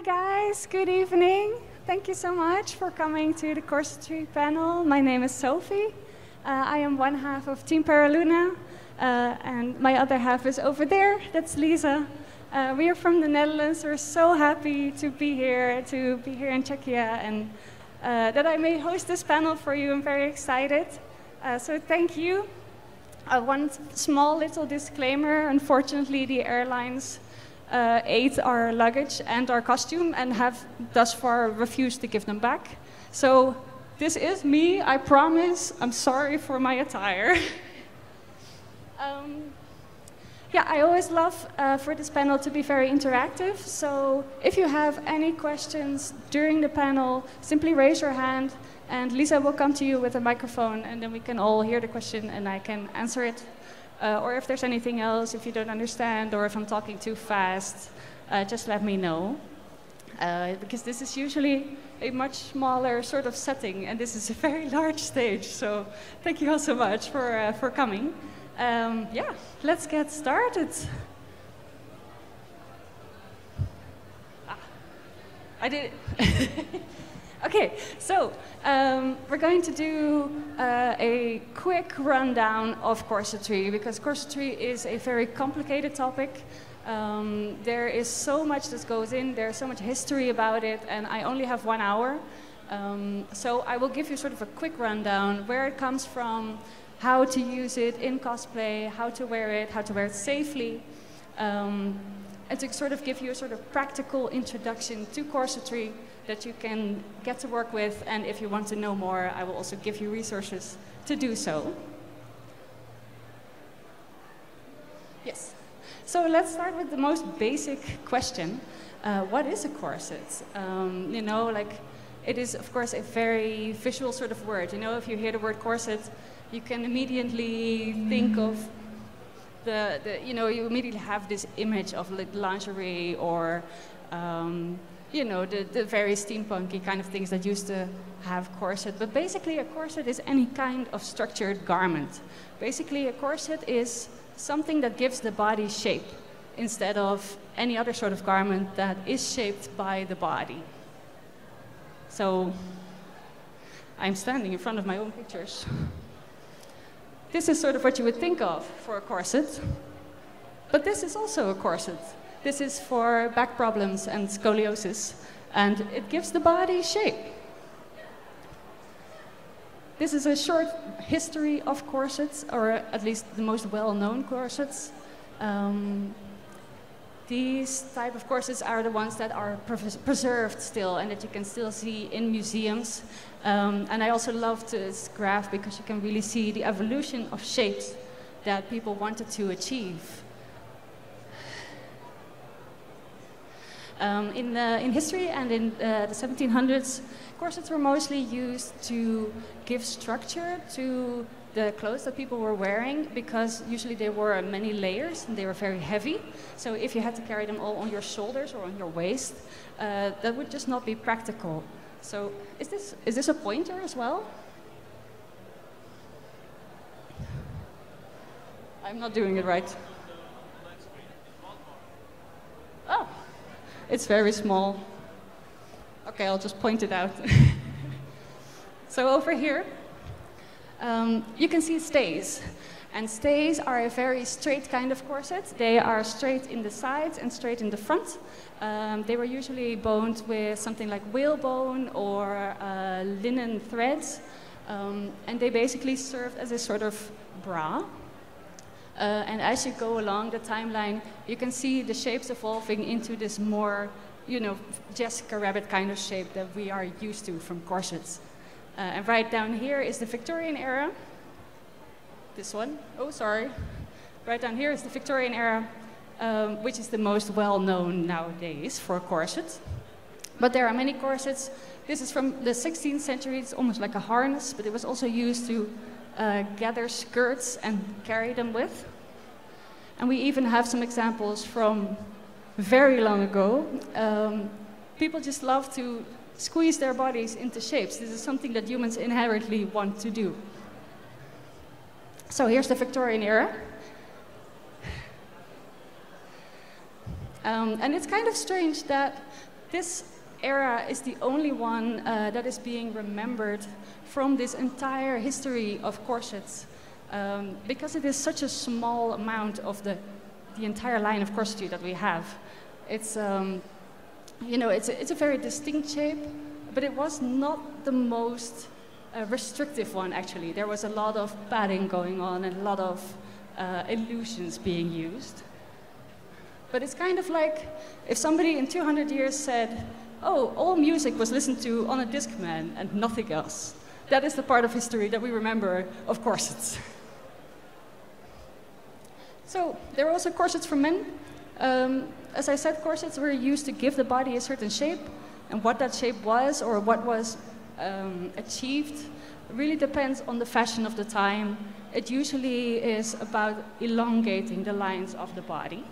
guys, good evening. Thank you so much for coming to the Corsetry panel. My name is Sophie. I am one half of Team Paraluna, and my other half is over there. That's Liza. We are from the Netherlands. We're so happy to be here in Czechia, and that I may host this panel for you. I'm very excited. So thank you. One small little disclaimer. Unfortunately, the airlines ate our luggage and our costume and have thus far refused to give them back. So this is me, I promise. I'm sorry for my attire. Yeah, I always love for this panel to be very interactive. So if you have any questions during the panel, simply raise your hand and Liza will come to you with a microphone and then we can all hear the question and I can answer it. Or if there's anything else, if you don't understand or if I'm talking too fast, just let me know. Because this is usually a much smaller sort of setting and this is a very large stage. So thank you all so much for coming. Yeah, let's get started. I did it. Okay, so we're going to do a quick rundown of corsetry because corsetry is a very complicated topic. There is so much that goes in, there's so much history about it, and I only have 1 hour. So I will give you sort of a quick rundown where it comes from, how to use it in cosplay, how to wear it safely, and to sort of give you a sort of practical introduction to corsetry that you can get to work with, and if you want to know more, I will also give you resources to do so. Yes. So let's start with the most basic question. What is a corset? You know, like, it is, of course, a very visual sort of word. You know, if you hear the word corset, you can immediately think of you know, you immediately have this image of like lingerie or you know, the very steampunky kind of things that used to have corset. But basically a corset is any kind of structured garment. Basically a corset is something that gives the body shape instead of any other sort of garment that is shaped by the body. So I'm standing in front of my own pictures. This is sort of what you would think of for a corset, but this is also a corset. This is for back problems and scoliosis, and it gives the body shape. This is a short history of corsets, or at least the most well-known corsets. These type of corsets are the ones that are preserved still and that you can still see in museums. And I also love this graph because you can really see the evolution of shapes that people wanted to achieve. In history and in the 1700s, corsets were mostly used to give structure to the clothes that people were wearing because usually they were many layers and they were very heavy. So if you had to carry them all on your shoulders or on your waist, that would just not be practical. So is this a pointer as well? I'm not doing it right. Oh, it's very small. Okay, I'll just point it out. So over here, you can see stays. And stays are a very straight kind of corset. They are straight in the sides and straight in the front. They were usually boned with something like whalebone or linen threads. And they basically served as a sort of bra. And as you go along the timeline, you can see the shapes evolving into this more, you know, Jessica Rabbit kind of shape that we are used to from corsets. And right down here is the Victorian era. This one. Oh, sorry. Right down here is the Victorian era, which is the most well-known nowadays for corsets. But there are many corsets. This is from the 16th century. It's almost like a harness, but it was also used to gather skirts and carry them with. And we even have some examples from very long ago. People just love to squeeze their bodies into shapes. This is something that humans inherently want to do. So here's the Victorian era. And it's kind of strange that this era is the only one that is being remembered from this entire history of corsets, because it is such a small amount of the entire line of corsetry that we have. It's, you know, it's a very distinct shape, but it was not the most restrictive one, actually. There was a lot of padding going on and a lot of illusions being used. But it's kind of like if somebody in 200 years said, oh, all music was listened to on a Discman and nothing else. That is the part of history that we remember of corsets. So there were also corsets for men. As I said, corsets were used to give the body a certain shape, and what that shape was or what was achieved really depends on the fashion of the time. It usually is about elongating the lines of the body.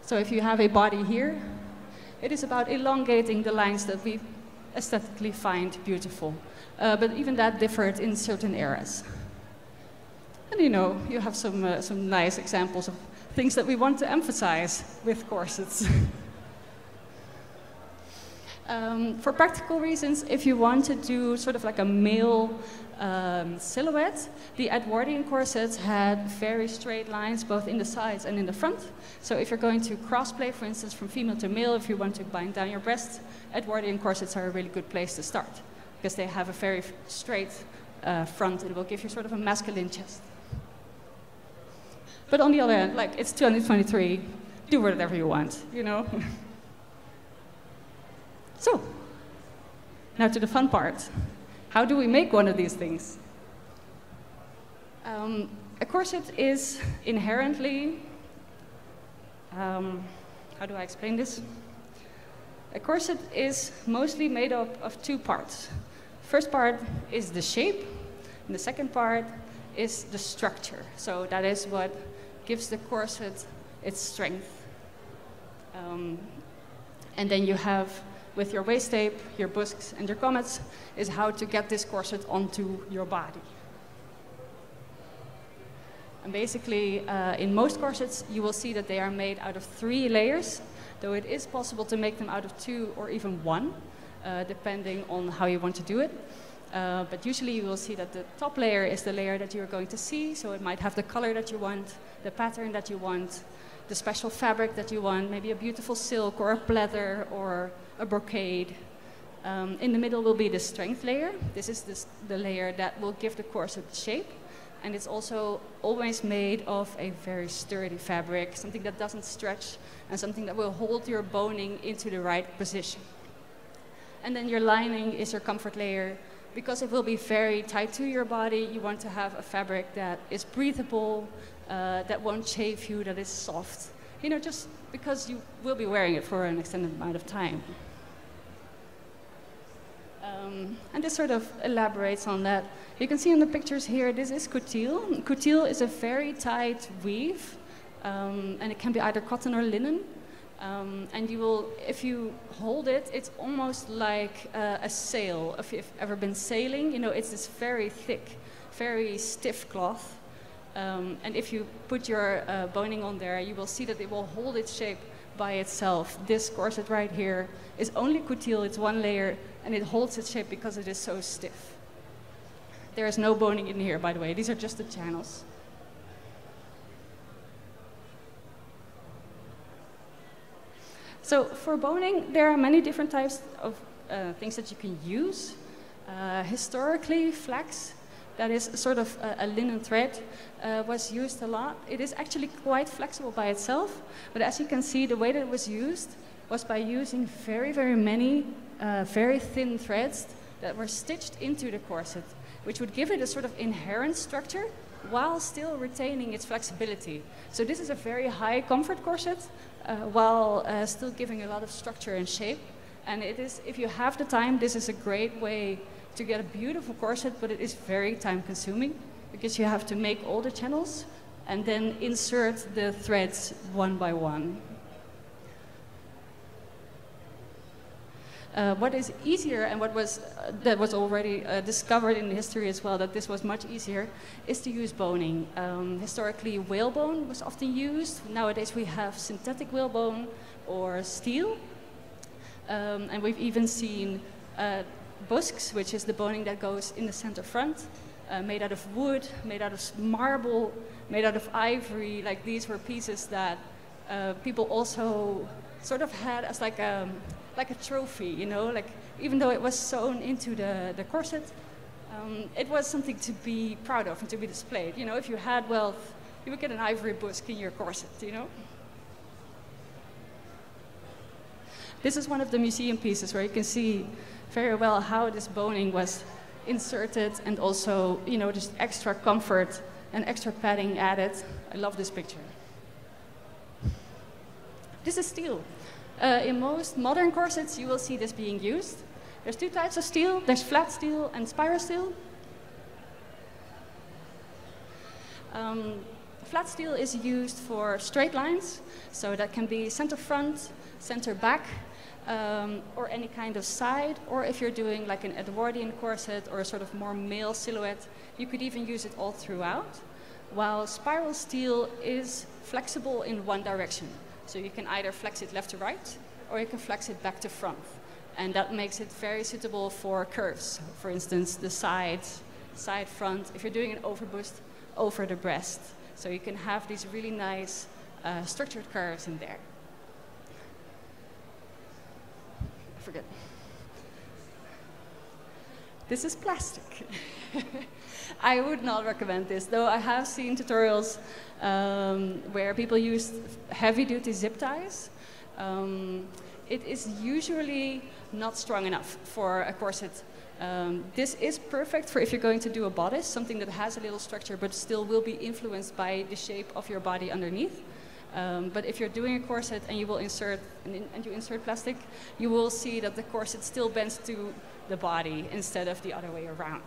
So if you have a body here, it is about elongating the lines that we aesthetically find beautiful. But even that differed in certain eras. And you know, you have some nice examples of things that we want to emphasize with corsets. For practical reasons, if you want to do sort of like a male silhouette, the Edwardian corsets had very straight lines both in the sides and in the front. So if you're going to crossplay, for instance, from female to male, if you want to bind down your breasts, Edwardian corsets are a really good place to start because they have a very straight front. It will give you sort of a masculine chest. But on the other hand, like, it's 2023, do whatever you want, you know? So, now to the fun part. How do we make one of these things? A corset is inherently, how do I explain this? A corset is mostly made up of two parts. First part is the shape, and the second part is the structure. So that is what gives the corset its strength. And then you have, with your waist tape, your busks, and your comets, is how to get this corset onto your body. And basically, in most corsets, you will see that they are made out of 3 layers, though it is possible to make them out of 2 or even 1, depending on how you want to do it. But usually you will see that the top layer is the layer that you're going to see, so it might have the color that you want, the pattern that you want, the special fabric that you want, maybe a beautiful silk or a pleather or a brocade. In the middle will be the strength layer. This is the layer that will give the corset shape, and it's also always made of a very sturdy fabric, something that doesn't stretch and something that will hold your boning into the right position. And then your lining is your comfort layer. Because it will be very tight to your body, you want to have a fabric that is breathable, that won't chafe you, that is soft. You know, just because you will be wearing it for an extended amount of time. And this sort of elaborates on that. You can see in the pictures here, this is coutil. Coutil is a very tight weave, and it can be either cotton or linen. And you will, if you hold it, it's almost like a sail. If you've ever been sailing, you know, it's this very thick, very stiff cloth. And if you put your boning on there, you will see that it will hold its shape by itself. This corset right here is only coutil, it's 1 layer, and it holds its shape because it is so stiff. There is no boning in here, by the way. These are just the channels. So for boning, there are many different types of things that you can use. Historically, flax, that is sort of a linen thread, was used a lot. It is actually quite flexible by itself, but as you can see, the way that it was used was by using very, very many very thin threads that were stitched into the corset, which would give it a sort of inherent structure while still retaining its flexibility. So this is a very high comfort corset, while still giving a lot of structure and shape. And it is, if you have the time, this is a great way to get a beautiful corset, but it is very time consuming because you have to make all the channels and then insert the threads one by one. What is easier, and what was that was already discovered in history as well, that this was much easier, is to use boning. Historically, whalebone was often used. Nowadays we have synthetic whalebone or steel. And we've even seen busks, which is the boning that goes in the center front, made out of wood, made out of marble, made out of ivory. Like these were pieces that people also sort of had as like a trophy, you know, like even though it was sewn into the corset, it was something to be proud of and to be displayed. You know, if you had wealth, you would get an ivory busk in your corset, you know. This is one of the museum pieces where you can see very well how this boning was inserted and also, you know, just extra comfort and extra padding added. I love this picture. This is steel. In most modern corsets, you will see this being used. There's two types of steel. There's flat steel and spiral steel. Flat steel is used for straight lines, so that can be center front, center back, or any kind of side, or if you're doing like an Edwardian corset or a sort of more male silhouette, you could even use it all throughout, while spiral steel is flexible in one direction. So you can either flex it left to right, or you can flex it back to front. And that makes it very suitable for curves. For instance, the sides, side front, if you're doing an overbust, over the breast. So you can have these really nice structured curves in there. I forget. This is plastic. I would not recommend this, though I have seen tutorials where people use heavy-duty zip ties. It is usually not strong enough for a corset. This is perfect for if you're going to do a bodice, something that has a little structure but still will be influenced by the shape of your body underneath. But if you're doing a corset and you will insert plastic, you will see that the corset still bends to the body instead of the other way around.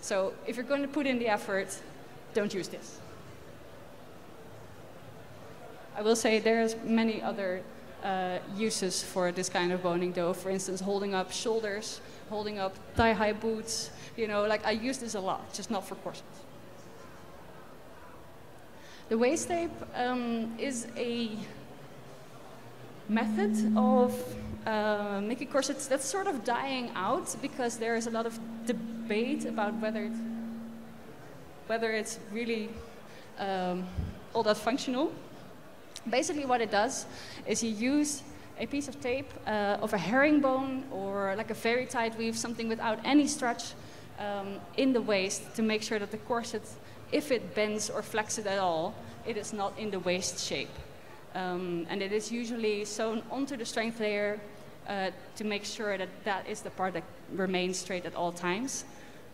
So if you're going to put in the effort, don't use this. I will say there's many other uses for this kind of boning though. For instance, holding up shoulders, holding up thigh-high boots. You know, like I use this a lot, just not for corsets. The waist tape is a method of making corsets that's sort of dying out because there is a lot of debate about whether it's really all that functional. Basically what it does is you use a piece of tape of a herringbone or like a very tight weave, something without any stretch in the waist to make sure that the corset, if it bends or flexes at all, it is not in the waist shape. And it is usually sewn onto the strength layer to make sure that that is the part that remains straight at all times.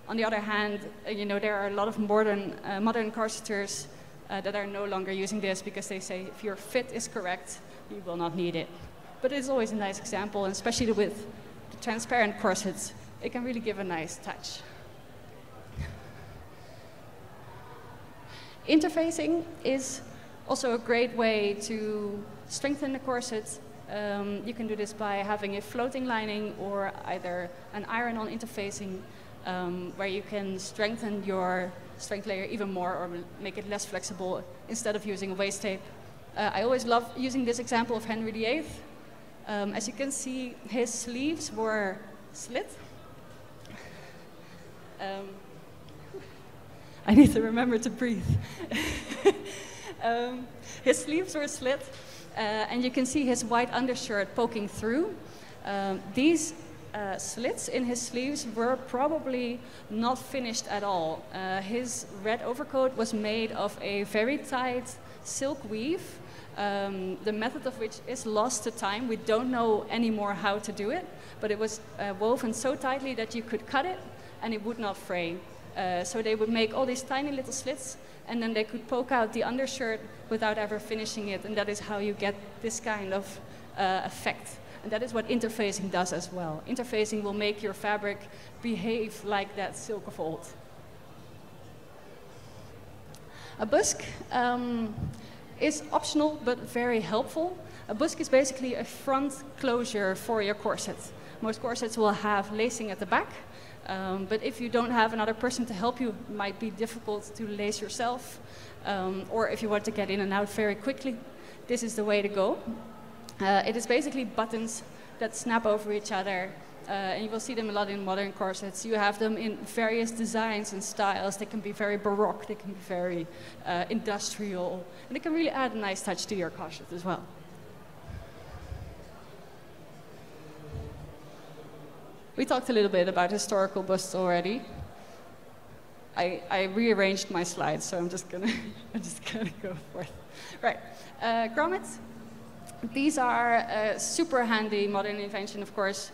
On the other hand, you know, there are a lot of modern corseters that are no longer using this because they say if your fit is correct, you will not need it. But it's always a nice example, and especially with the transparent corsets, it can really give a nice touch. Interfacing is also a great way to strengthen the corset. You can do this by having a floating lining or either an iron-on interfacing where you can strengthen your strength layer even more or make it less flexible instead of using waist tape. I always love using this example of Henry VIII. As you can see, his sleeves were slit. I need to remember to breathe. His sleeves were slit, and you can see his white undershirt poking through. These slits in his sleeves were probably not finished at all. His red overcoat was made of a very tight silk weave, the method of which is lost to time. We don't know anymore how to do it, but it was woven so tightly that you could cut it and it would not fray. So they would make all these tiny little slits, and then they could poke out the undershirt without ever finishing it, and that is how you get this kind of effect. And that is what interfacing does as well. Interfacing will make your fabric behave like that silk of old. A busk is optional but very helpful. A busk is basically a front closure for your corset. Most corsets will have lacing at the back, but if you don't have another person to help you, it might be difficult to lace yourself, or if you want to get in and out very quickly, this is the way to go. It is basically buttons that snap over each other. And you will see them a lot in modern corsets. You have them in various designs and styles. They can be very baroque, they can be very industrial, and they can really add a nice touch to your corset as well. We talked a little bit about historical busts already. I rearranged my slides, so I'm just gonna go for it. Right, grommets. These are a super handy modern invention, of course,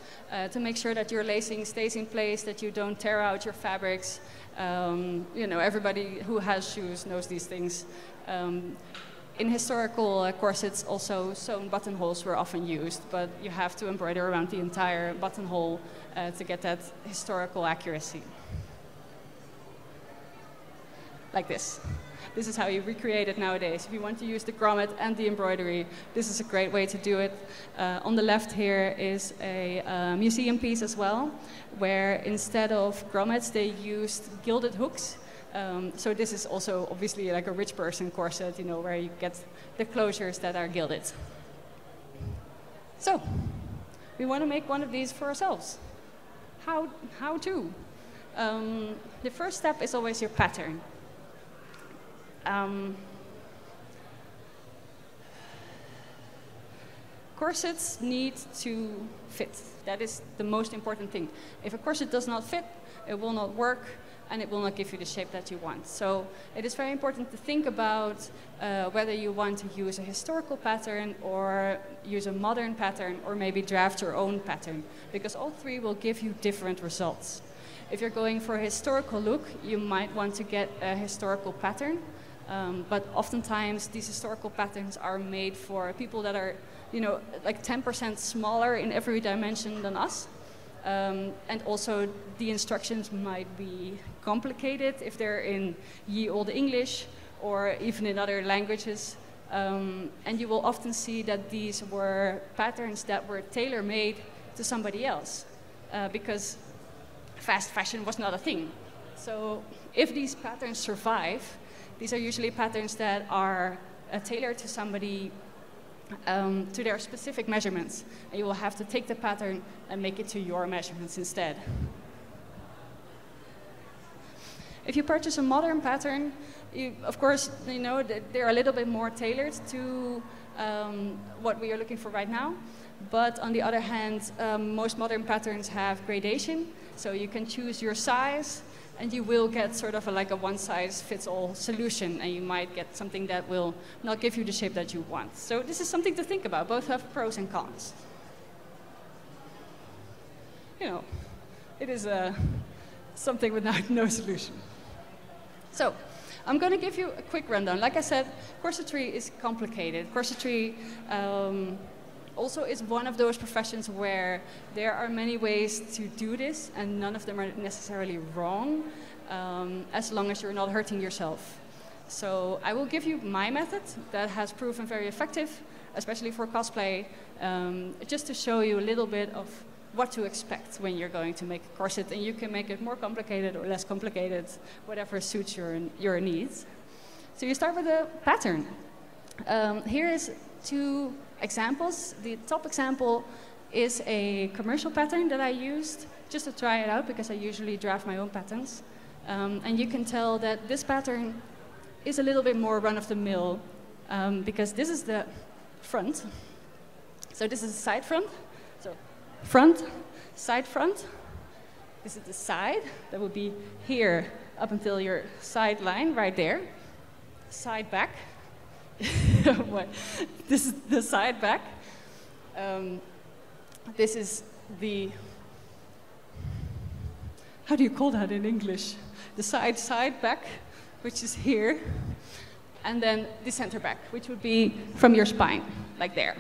to make sure that your lacing stays in place, that you don't tear out your fabrics. You know, everybody who has shoes knows these things. In historical corsets, also sewn buttonholes were often used, but you have to embroider around the entire buttonhole to get that historical accuracy. Like this. This is how you recreate it nowadays. If you want to use the grommet and the embroidery, this is a great way to do it. On the left here is a museum piece as well, where instead of grommets, they used gilded hooks. So this is also obviously like a rich person corset, you know, where you get the closures that are gilded. So, we want to make one of these for ourselves. How to? The first step is always your pattern. Corsets need to fit. That is the most important thing. If a corset does not fit, it will not work, and it will not give you the shape that you want. So it is very important to think about whether you want to use a historical pattern or use a modern pattern or maybe draft your own pattern, because all three will give you different results. If you're going for a historical look, you might want to get a historical pattern, but oftentimes these historical patterns are made for people that are, you know, like 10% smaller in every dimension than us. And also the instructions might be complicated if they're in ye olde English or even in other languages. And you will often see that these were patterns that were tailor-made to somebody else because fast fashion was not a thing. So if these patterns survive, these are usually patterns that are tailored to somebody to their specific measurements, and you will have to take the pattern and make it to your measurements instead. If you purchase a modern pattern, of course, you know, they're a little bit more tailored to what we are looking for right now. But on the other hand, most modern patterns have gradation, so you can choose your size, and you will get sort of like a one-size-fits-all solution, and you might get something that will not give you the shape that you want. So this is something to think about. Both have pros and cons. You know, it is something without no solution. So I'm going to give you a quick rundown. Like I said, corsetry is complicated. Corsetry also is one of those professions where there are many ways to do this, and none of them are necessarily wrong, as long as you're not hurting yourself. So I will give you my method that has proven very effective, especially for cosplay, just to show you a little bit of what to expect when you're going to make a corset, and you can make it more complicated or less complicated, whatever suits your needs. So you start with a pattern. Here is two examples. The top example is a commercial pattern that I used just to try it out, because I usually draft my own patterns. And you can tell that this pattern is a little bit more run-of-the-mill, because this is the front. So this is the side front. So front, side front. This is the side. That would be here up until your side line right there. Side back. What? This is the side back. This is the, how do you call that in English? The side back, which is here. And then the center back, which would be from your spine, like there.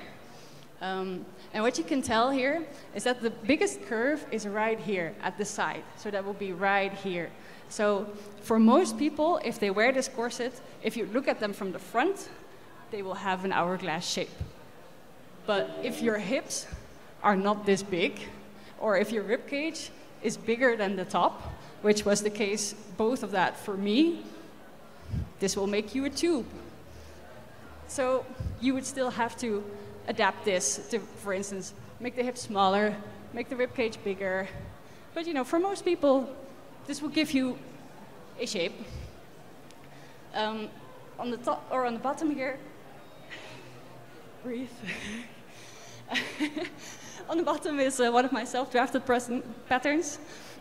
And what you can tell here is that the biggest curve is right here at the side. So that will be right here. So for most people, if they wear this corset, if you look at them from the front, they will have an hourglass shape. But if your hips are not this big, or if your rib cage is bigger than the top, which was the case, both of that for me, this will make you a tube. So you would still have to adapt this to, for instance, make the hips smaller, make the rib cage bigger. But you know, for most people, this will give you a shape. On the top or on the bottom here, breathe. On the bottom is one of my self-drafted patterns.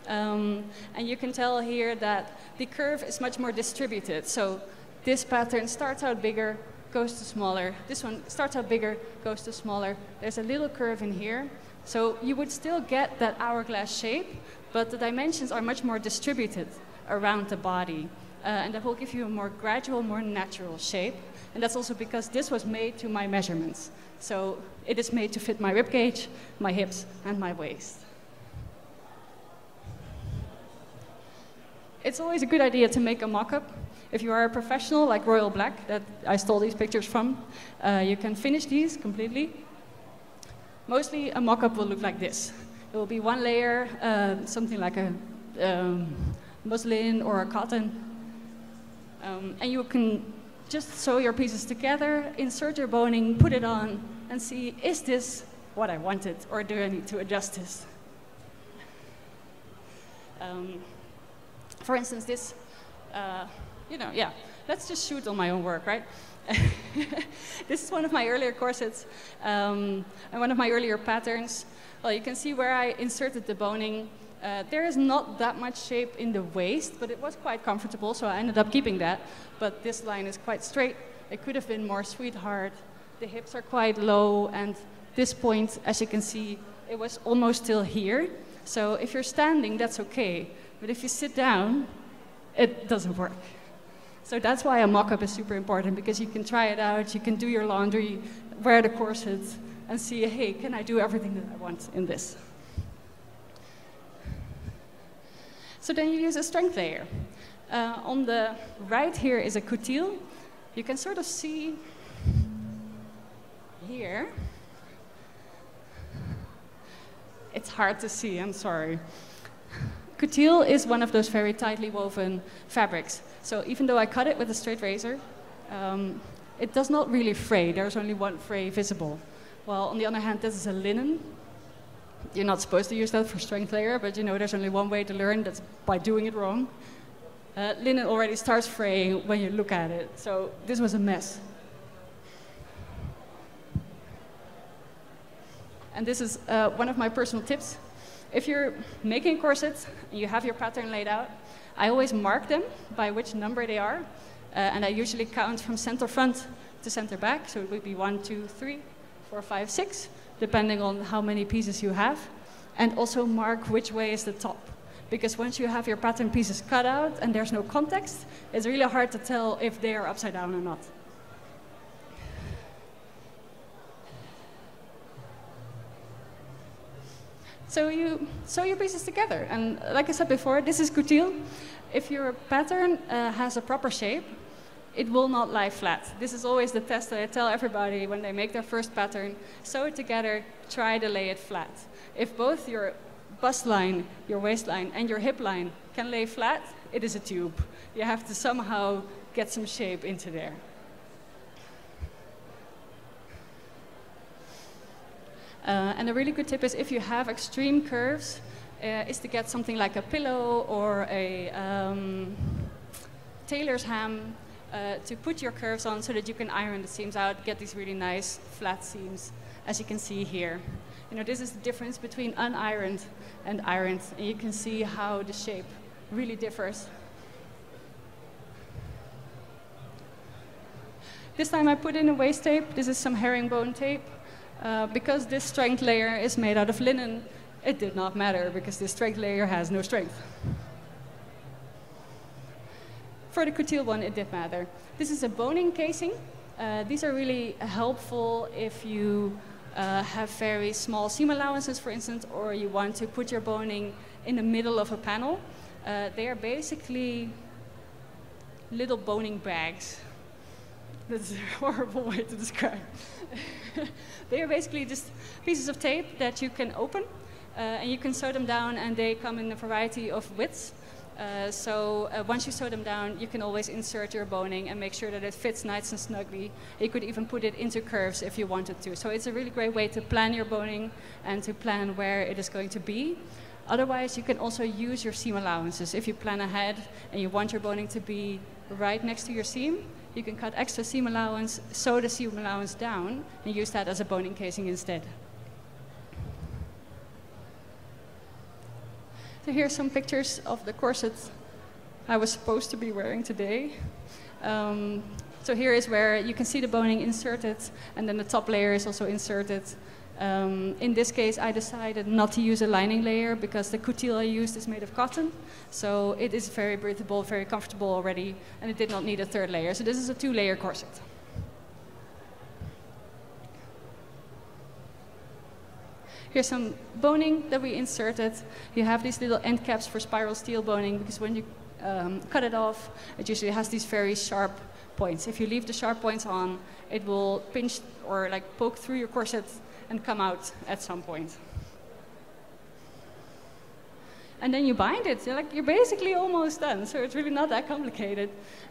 And you can tell here that the curve is much more distributed. So this pattern starts out bigger, goes to smaller. This one starts out bigger, goes to smaller. There's a little curve in here. So you would still get that hourglass shape, but the dimensions are much more distributed around the body. And that will give you a more gradual, more natural shape. And that's also because this was made to my measurements. So it is made to fit my rib cage, my hips, and my waist. It's always a good idea to make a mock-up. If you are a professional like Royal Black, that I stole these pictures from, you can finish these completely. Mostly a mock-up will look like this. It will be one layer, something like a muslin or a cotton. And you can just sew your pieces together, insert your boning, put it on, and see, is this what I wanted, or do I need to adjust this? For instance, this, you know, yeah, let's just shoot on my own work, right? This is one of my earlier corsets, and one of my earlier patterns. Well, you can see where I inserted the boning. There is not that much shape in the waist, but it was quite comfortable, so I ended up keeping that. But this line is quite straight. It could have been more sweetheart. The hips are quite low, and this point, as you can see, it was almost still here. So if you're standing, that's okay. But if you sit down, it doesn't work. So that's why a mock-up is super important, because you can try it out, you can do your laundry, wear the corset, and see, hey, can I do everything that I want in this? So then you use a strength layer. On the right here is a coutil. You can sort of see here. It's hard to see, I'm sorry. Coutil is one of those very tightly woven fabrics. So even though I cut it with a straight razor, it does not really fray. There's only one fray visible. Well, on the other hand, this is a linen. You're not supposed to use that for strength layer, but you know there's only one way to learn, that's by doing it wrong. Linen already starts fraying when you look at it, so this was a mess. And this is one of my personal tips. If you're making corsets and you have your pattern laid out, I always mark them by which number they are, and I usually count from center front to center back, so it would be 1, 2, 3, 4, 5, 6. Depending on how many pieces you have, and also mark which way is the top. Because once you have your pattern pieces cut out and there's no context, it's really hard to tell if they are upside down or not. So you sew your pieces together, and like I said before, this is coutil. If your pattern has a proper shape, it will not lie flat. This is always the test that I tell everybody when they make their first pattern. Sew it together, try to lay it flat. If both your bust line, your waistline, and your hip line can lay flat, it is a tube. You have to somehow get some shape into there. And a really good tip is if you have extreme curves, is to get something like a pillow or a tailor's ham, to put your curves on so that you can iron the seams out, get these really nice flat seams, as you can see here. You know, this is the difference between unironed and ironed, and you can see how the shape really differs. This time I put in a waist tape. This is some herringbone tape. Because this strength layer is made out of linen, it did not matter because this strength layer has no strength. For the coutil one, it did matter. This is a boning casing. These are really helpful if you have very small seam allowances, for instance, or you want to put your boning in the middle of a panel. They are basically little boning bags. That's a horrible way to describe. They are basically just pieces of tape that you can open, and you can sew them down, and they come in a variety of widths. Once you sew them down, you can always insert your boning and make sure that it fits nice and snugly. You could even put it into curves if you wanted to. So it's a really great way to plan your boning and to plan where it is going to be. Otherwise, you can also use your seam allowances. If you plan ahead and you want your boning to be right next to your seam, you can cut extra seam allowance, sew the seam allowance down, and use that as a boning casing instead. So here's some pictures of the corset I was supposed to be wearing today. So here is where you can see the boning inserted, and then the top layer is also inserted. In this case, I decided not to use a lining layer because the coutil I used is made of cotton. So it is very breathable, very comfortable already, and it did not need a third layer. So this is a 2-layer corset. Here's some boning that we inserted. You have these little end caps for spiral steel boning because when you cut it off, it usually has these very sharp points. If you leave the sharp points on, it will pinch or like poke through your corset and come out at some point. And then you bind it. You're basically almost done, so it's really not that complicated.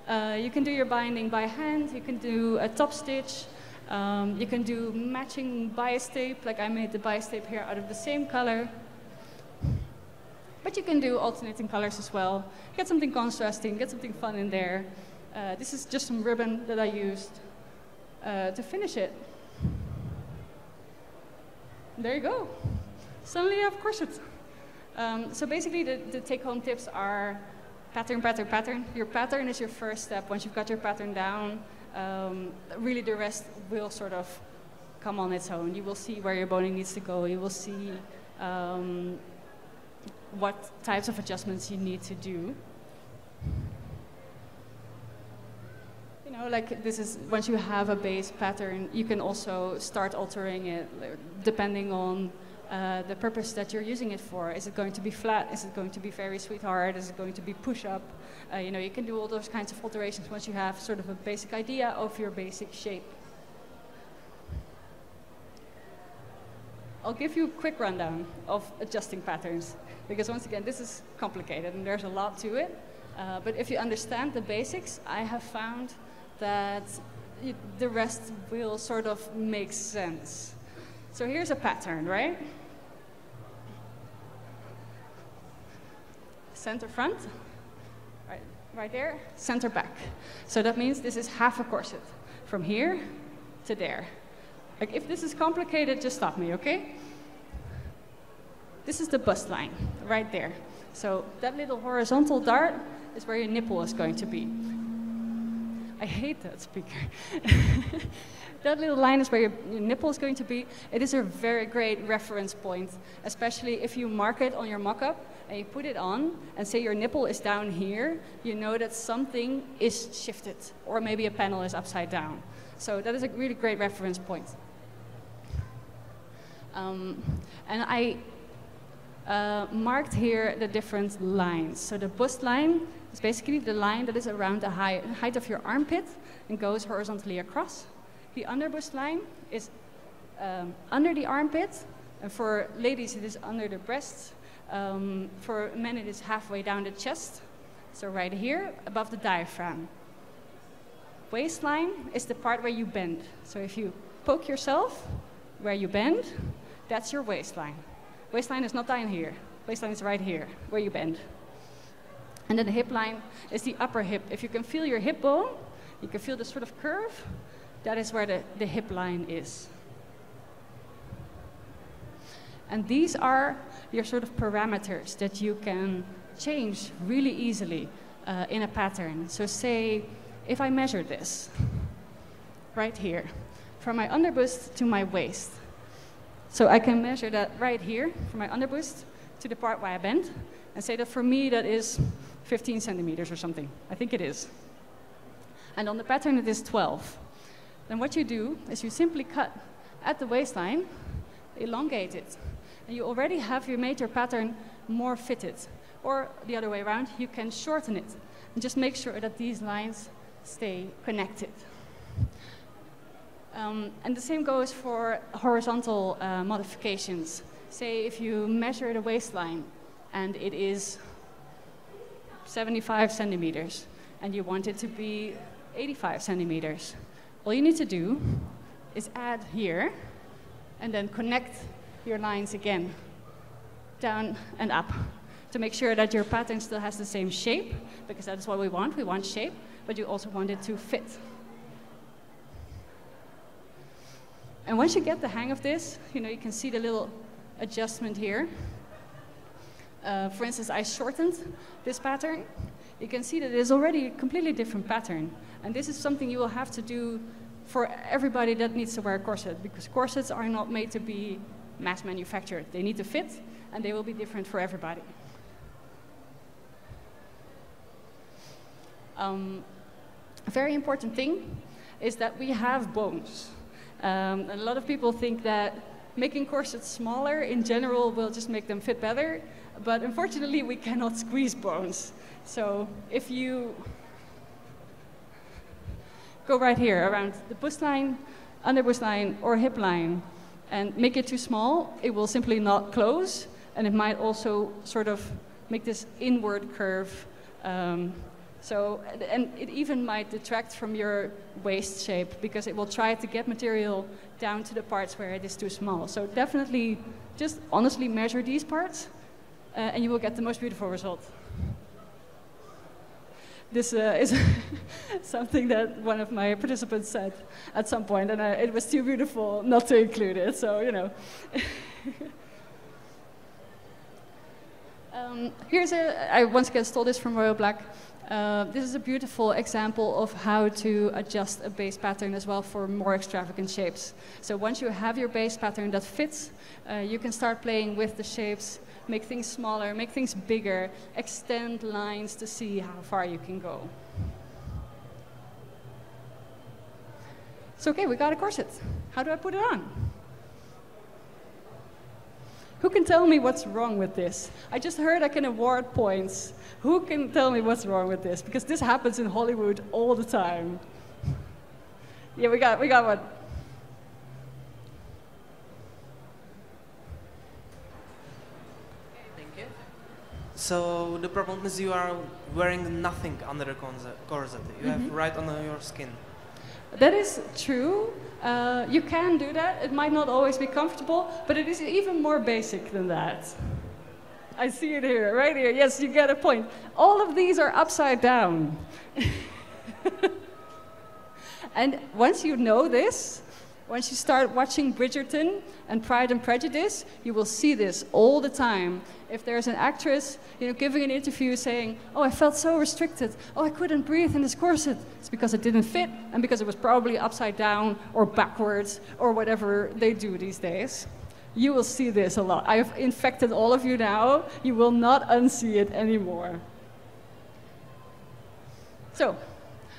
You can do your binding by hand, you can do a top stitch, you can do matching bias tape, like I made the bias tape here out of the same color. But you can do alternating colors as well. Get something contrasting, get something fun in there. This is just some ribbon that I used to finish it. There you go. Suddenly you have corsets. So basically the take-home tips are pattern, pattern, pattern. Your pattern is your first step. Once you've got your pattern down, really the rest will sort of come on its own. You will see where your boning needs to go. You will see what types of adjustments you need to do. You know, like this is, once you have a base pattern, you can also start altering it depending on the purpose that you're using it for. Is it going to be flat? Is it going to be very sweetheart? Is it going to be push-up? You know, you can do all those kinds of alterations once you have sort of a basic idea of your basic shape. I'll give you a quick rundown of adjusting patterns, because once again, this is complicated and there's a lot to it. But if you understand the basics, I have found that the rest will sort of make sense. So here's a pattern, right? Center front, right there, center back. So that means this is half a corset, from here to there. Like if this is complicated, just stop me, okay? This is the bust line, right there. So that little horizontal dart is where your nipple is going to be. I hate that speaker. That little line is where your nipple is going to be. It is a very great reference point, especially if you mark it on your mock-up and you put it on and say your nipple is down here, you know that something is shifted, or maybe a panel is upside down. So that is a really great reference point. And I marked here the different lines. So the bust line is basically the line that is around the height of your armpit and goes horizontally across. The underbust line is under the armpit, and for ladies it is under the breasts. For men it is halfway down the chest, so right here above the diaphragm. Waistline is the part where you bend. So if you poke yourself where you bend, that's your waistline. Waistline is not down here. Waistline is right here, where you bend. And then the hip line is the upper hip. If you can feel your hip bone, you can feel the sort of curve, that is where the hip line is. And these are your sort of parameters that you can change really easily in a pattern. So say, if I measure this, right here, from my underbust to my waist. So I can measure that right here, from my underbust to the part where I bend, and say that for me that is 15 centimeters or something. I think it is. And on the pattern it is 12. Then what you do is you simply cut at the waistline, elongate it, and you already have made your pattern more fitted. Or the other way around, you can shorten it, and just make sure that these lines stay connected. And the same goes for horizontal modifications. Say if you measure the waistline and it is 75 centimeters and you want it to be 85 centimeters. All you need to do is add here and then connect your lines again, down and up, to make sure that your pattern still has the same shape, because that's what we want. We want shape, but you also want it to fit. And once you get the hang of this, you know, you can see the little adjustment here. For instance, I shortened this pattern. You can see that it is already a completely different pattern. And this is something you will have to do for everybody that needs to wear a corset, because corsets are not made to be mass manufactured. They need to fit, and they will be different for everybody. A very important thing is that we have bones. A lot of people think that making corsets smaller in general will just make them fit better, but unfortunately we cannot squeeze bones. So if you go right here around the bust line, under bust line, or hip line, and make it too small, it will simply not close, and it might also sort of make this inward curve. And it even might detract from your waist shape, because it will try to get material down to the parts where it is too small. So definitely just honestly measure these parts, and you will get the most beautiful result. This is something that one of my participants said at some point, and it was too beautiful not to include it, so, you know. I once again stole this from Royal Black. This is a beautiful example of how to adjust a base pattern as well for more extravagant shapes. So once you have your base pattern that fits, you can start playing with the shapes, make things smaller, make things bigger, extend lines to see how far you can go. So okay, we got a corset. How do I put it on? Who can tell me what's wrong with this? I just heard I can award points. Who can tell me what's wrong with this? Because this happens in Hollywood all the time. Yeah, we got one. Thank you. So the problem is you are wearing nothing under the corset. You have right under your skin. That is true. You can do that. It might not always be comfortable, but it is even more basic than that. I see it here, right here. Yes, you get a point. All of these are upside down. And once you know this, once you start watching Bridgerton and Pride and Prejudice, you will see this all the time. If there's an actress, you know, giving an interview saying, "Oh, I felt so restricted. Oh, I couldn't breathe in this corset," it's because it didn't fit and because it was probably upside down or backwards or whatever they do these days. You will see this a lot. I have infected all of you now. You will not unsee it anymore. So,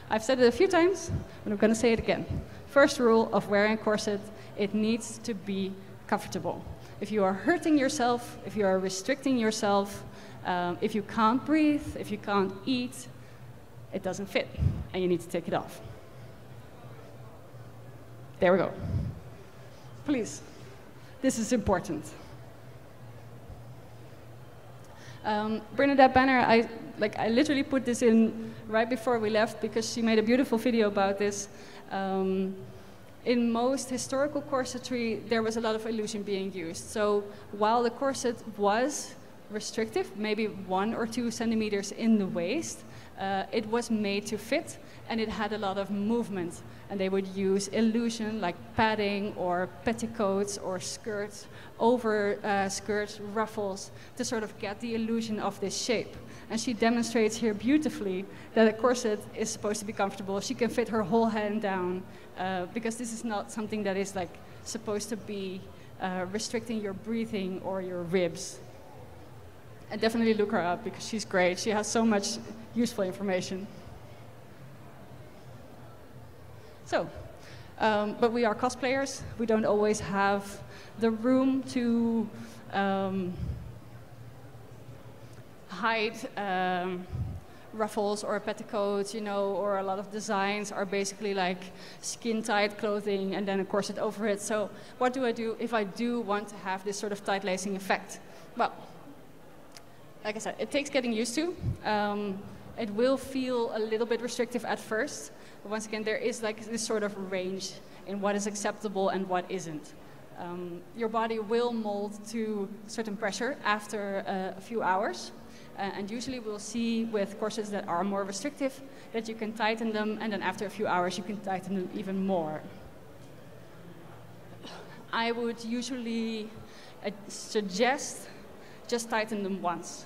I've said it a few times, but I'm going to say it again. First rule of wearing a corset, it needs to be comfortable. If you are hurting yourself, if you are restricting yourself, if you can't breathe, if you can't eat, it doesn't fit, and you need to take it off. There we go. Please, this is important. Bernadette Banner, I literally put this in right before we left because she made a beautiful video about this. In most historical corsetry, there was a lot of illusion being used. So while the corset was restrictive, maybe 1 or 2 centimeters in the waist, it was made to fit, and it had a lot of movement. And they would use illusion like padding or petticoats or skirts over skirts, ruffles, to sort of get the illusion of this shape. And she demonstrates here beautifully that a corset is supposed to be comfortable. She can fit her whole hand down because this is not something that is like supposed to be restricting your breathing or your ribs. And definitely look her up because she's great. She has so much useful information. So, but we are cosplayers. We don't always have the room to hide ruffles or petticoats, you know, or a lot of designs are basically like skin-tight clothing and then a corset over it. So what do I do if I do want to have this sort of tight lacing effect? Well, like I said, it takes getting used to. It will feel a little bit restrictive at first, but once again, there is like this sort of range in what is acceptable and what isn't. Your body will mold to certain pressure after a few hours. And usually we'll see with corsets that are more restrictive that you can tighten them, and then after a few hours you can tighten them even more. I would usually suggest just tighten them once.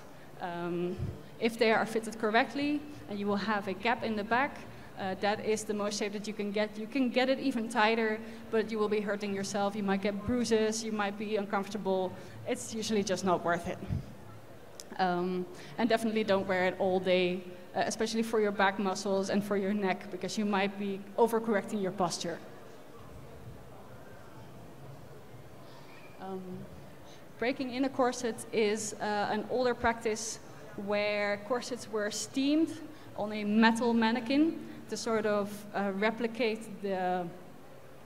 If they are fitted correctly and you will have a gap in the back, that is the most shape that you can get. You can get it even tighter, but you will be hurting yourself. You might get bruises, you might be uncomfortable. It's usually just not worth it. And definitely don't wear it all day, especially for your back muscles and for your neck, because you might be overcorrecting your posture. Breaking in a corset is an older practice where corsets were steamed on a metal mannequin to sort of replicate the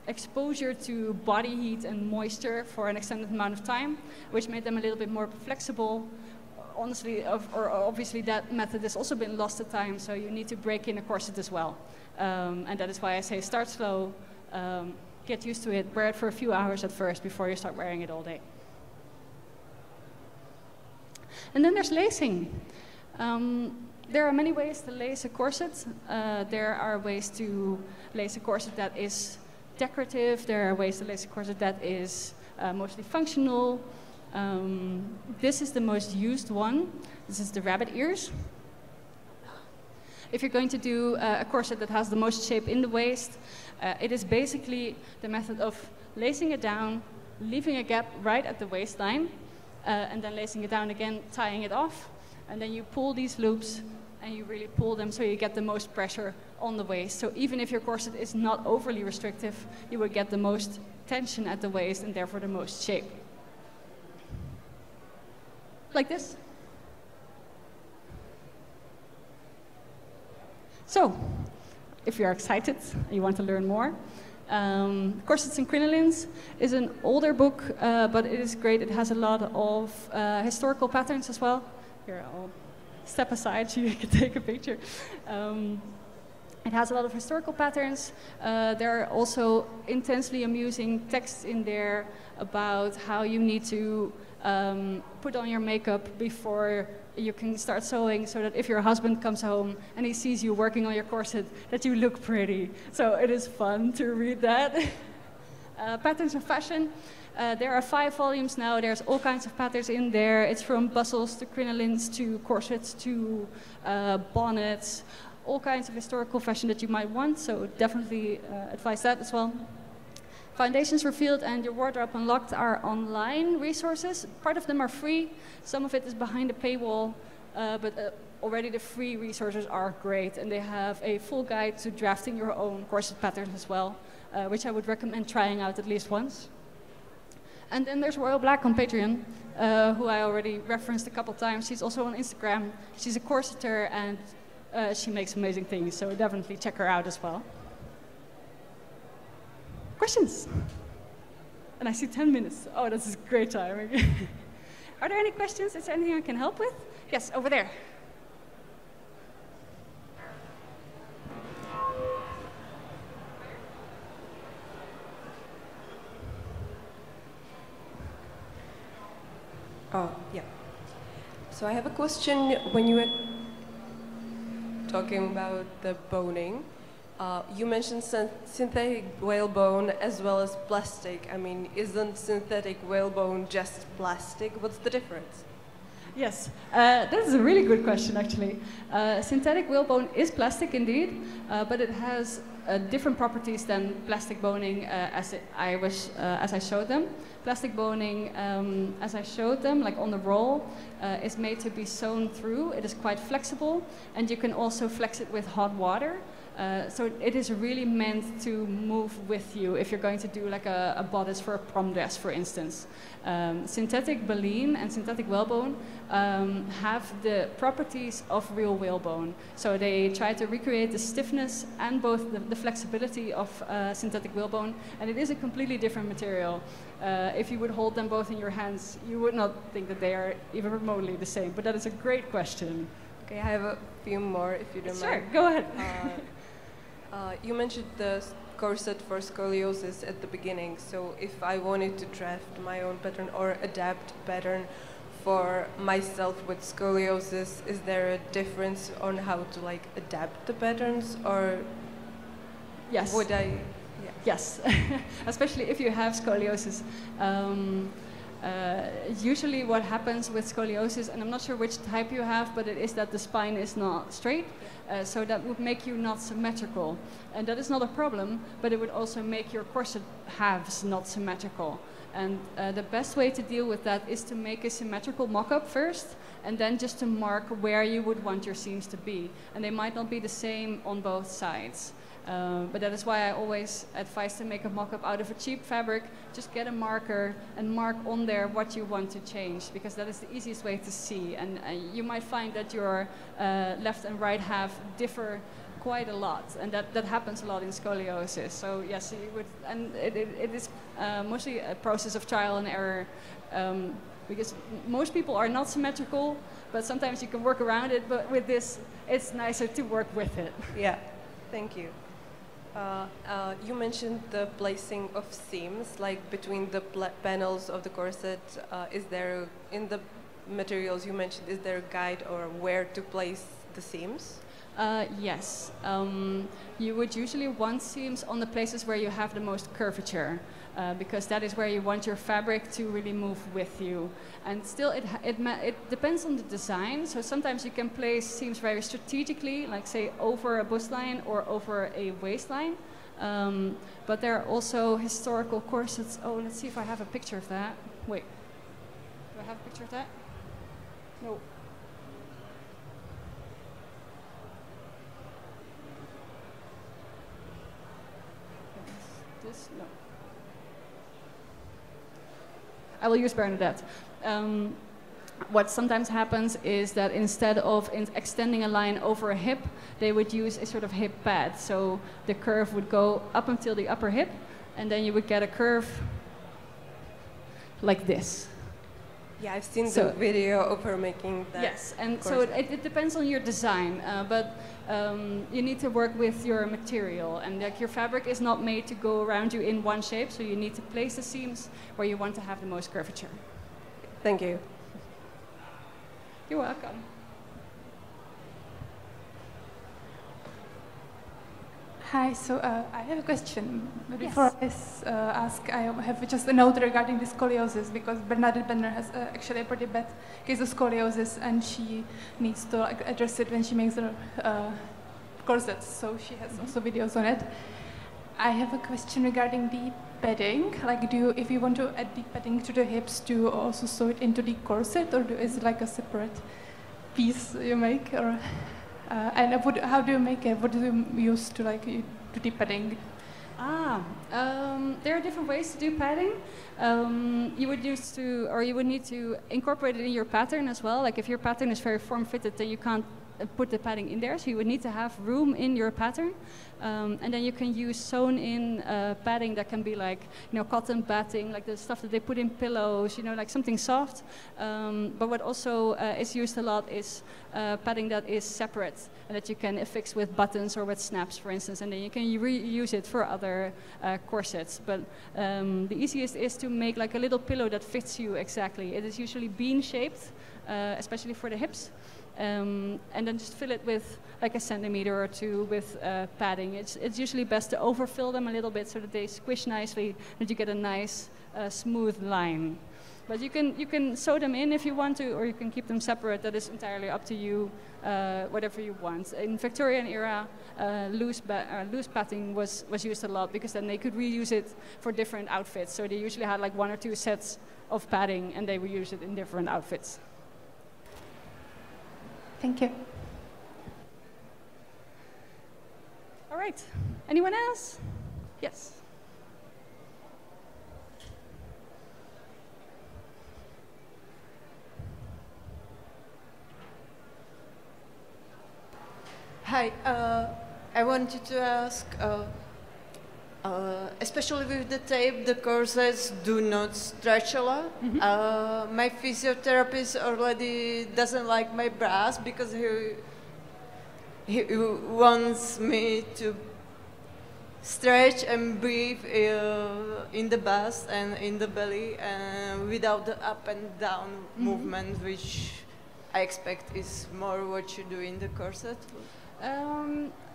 exposure to body heat and moisture for an extended amount of time, which made them a little bit more flexible. Honestly, obviously that method has also been lost to time, so you need to break in a corset as well. And that is why I say start slow, get used to it, wear it for a few hours at first before you start wearing it all day. And then there's lacing. There are many ways to lace a corset. There are ways to lace a corset that is decorative. There are ways to lace a corset that is mostly functional. This is the most used one. This is the rabbit ears. If you're going to do a corset that has the most shape in the waist, it is basically the method of lacing it down, leaving a gap right at the waistline, and then lacing it down again, tying it off, and then you pull these loops and you really pull them so you get the most pressure on the waist. So even if your corset is not overly restrictive, you will get the most tension at the waist and therefore the most shape. Like this. So, if you're excited and you want to learn more, Corsets and Crinolines is an older book, but it is great. It has a lot of historical patterns as well. Here, I'll step aside so you can take a picture. It has a lot of historical patterns. There are also intensely amusing texts in there about how you need to put on your makeup before you can start sewing, so that if your husband comes home and he sees you working on your corset, that you look pretty. So it is fun to read that. Patterns of fashion. There are 5 volumes now. There's all kinds of patterns in there. It's from bustles to crinolines to corsets to bonnets, all kinds of historical fashion that you might want. So definitely advise that as well. Foundations Revealed and Your Wardrobe Unlocked are online resources. Part of them are free. Some of it is behind a paywall, but already the free resources are great. And they have a full guide to drafting your own corset patterns as well, which I would recommend trying out at least once. And then there's Royal Black on Patreon, who I already referenced a couple times. She's also on Instagram. She's a corseter and she makes amazing things, so definitely check her out as well. Questions? And I see 10 minutes. Oh, this is great timing. Are there any questions? Is there anything I can help with? Yes, over there. Oh, yeah. So I have a question. When you were talking about the boning, you mentioned synthetic whalebone as well as plastic. I mean, isn't synthetic whalebone just plastic? What's the difference? Yes, that is a really good question, actually. Synthetic whalebone is plastic indeed, but it has different properties than plastic boning as I showed them. Plastic boning, as I showed them, like on the roll, is made to be sewn through. It is quite flexible, and you can also flex it with hot water. So it is really meant to move with you if you're going to do like a bodice for a prom dress, for instance. Synthetic baleen and synthetic whalebone have the properties of real whalebone. So they try to recreate the stiffness and both the flexibility of synthetic whalebone, and it is a completely different material. If you would hold them both in your hands, you would not think that they are even remotely the same, but that is a great question. Okay, I have a few more if you don't mind. Sure, go ahead. You mentioned the corset for scoliosis at the beginning, so if I wanted to draft my own pattern or adapt pattern for myself with scoliosis, is there a difference on how to like adapt the patterns, or yes. would I? Yeah. Yes, especially if you have scoliosis. Usually what happens with scoliosis, and I'm not sure which type you have, but it is that the spine is not straight, so that would make you not symmetrical. And that is not a problem, but it would also make your corset halves not symmetrical. And the best way to deal with that is to make a symmetrical mock-up first, and then just to mark where you would want your seams to be. And they might not be the same on both sides. But that is why I always advise to make a mock-up out of a cheap fabric. Just get a marker and mark on there what you want to change, because that is the easiest way to see. And you might find that your left and right half differ quite a lot, and that happens a lot in scoliosis. So yes, you would, and it is mostly a process of trial and error, because most people are not symmetrical, but sometimes you can work around it. But with this, it's nicer to work with it. Yeah, thank you. You mentioned the placing of seams, like between the panels of the corset. Is there, in the materials you mentioned, is there a guide or where to place the seams? Yes. You would usually want seams on the places where you have the most curvature, because that is where you want your fabric to really move with you. And still, it depends on the design. So sometimes you can place seams very strategically, like say over a bust line or over a waistline. But there are also historical corsets. Oh, let's see if I have a picture of that. Wait, do I have a picture of that? No. This? No. I will use Bernadette. What sometimes happens is that instead of extending a line over a hip, they would use a sort of hip pad. So the curve would go up until the upper hip, and then you would get a curve like this. Yeah, I've seen the video of her making that. Yes, and so it depends on your design, but you need to work with your material, and like your fabric is not made to go around you in one shape, so you need to place the seams where you want to have the most curvature. Thank you. You're welcome. Hi, so I have a question. But before I ask, I have just a note regarding the scoliosis, because Bernadette Benner has actually a pretty bad case of scoliosis, and she needs to address it when she makes her corsets, so she has also videos on it. I have a question regarding the padding. Like, if you want to add the padding to the hips, do you also sew it into the corset, or is it like a separate piece you make, or? And how do you make it? What do you use to do the padding? There are different ways to do padding. You would need to incorporate it in your pattern as well. Like if your pattern is very form-fitted, then you can't put the padding in there, so you would need to have room in your pattern, and then you can use sewn-in padding that can be like, cotton batting, like the stuff that they put in pillows, like something soft. But what also is used a lot is padding that is separate and that you can affix with buttons or with snaps, for instance, and then you can reuse it for other corsets. But the easiest is to make like a little pillow that fits you exactly. It is usually bean-shaped, especially for the hips. And then just fill it with like a centimeter or two with padding. It's usually best to overfill them a little bit so that they squish nicely, that you get a nice smooth line. But you can sew them in if you want to, or you can keep them separate. That is entirely up to you, whatever you want. In Victorian era, loose padding was used a lot, because then they could reuse it for different outfits. So they usually had like 1 or 2 sets of padding, and they would use it in different outfits. Thank you. All right. Anyone else? Yes. Hi, I wanted to ask, especially with the tape, the corsets do not stretch a lot. My physiotherapist already doesn't like my bras because he wants me to stretch and breathe in the bust and in the belly without the up and down movement, which I expect is more what you do in the corset.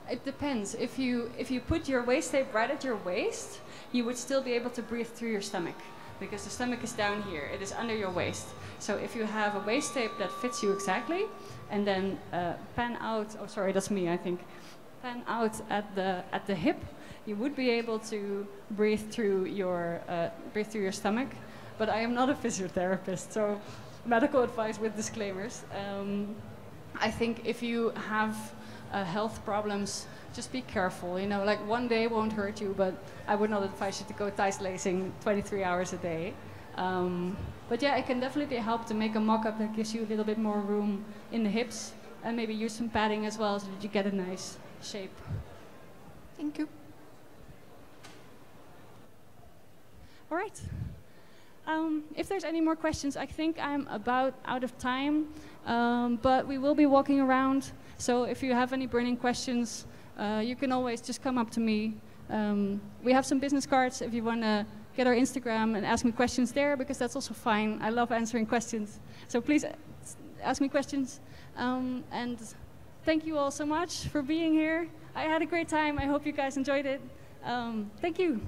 It depends. If you put your waist tape right at your waist, you would still be able to breathe through your stomach, because the stomach is down here. It is under your waist. So if you have a waist tape that fits you exactly, and then pan out. Oh, sorry, that's me. I think pan out at the hip, you would be able to breathe through your stomach. But I am not a physiotherapist, so medical advice with disclaimers. I think if you have health problems, just be careful. You know, like one day won't hurt you, but I would not advise you to go ties lacing 23 hours a day. But yeah, it can definitely help to make a mock-up that gives you a little bit more room in the hips, and maybe use some padding as well so that you get a nice shape. Thank you. All right. If there's any more questions, I think I'm about out of time, but we will be walking around. So if you have any burning questions, you can always just come up to me. We have some business cards if you want to get our Instagram and ask me questions there, because that's also fine. I love answering questions. So please ask me questions. And thank you all so much for being here. I had a great time. I hope you guys enjoyed it. Thank you.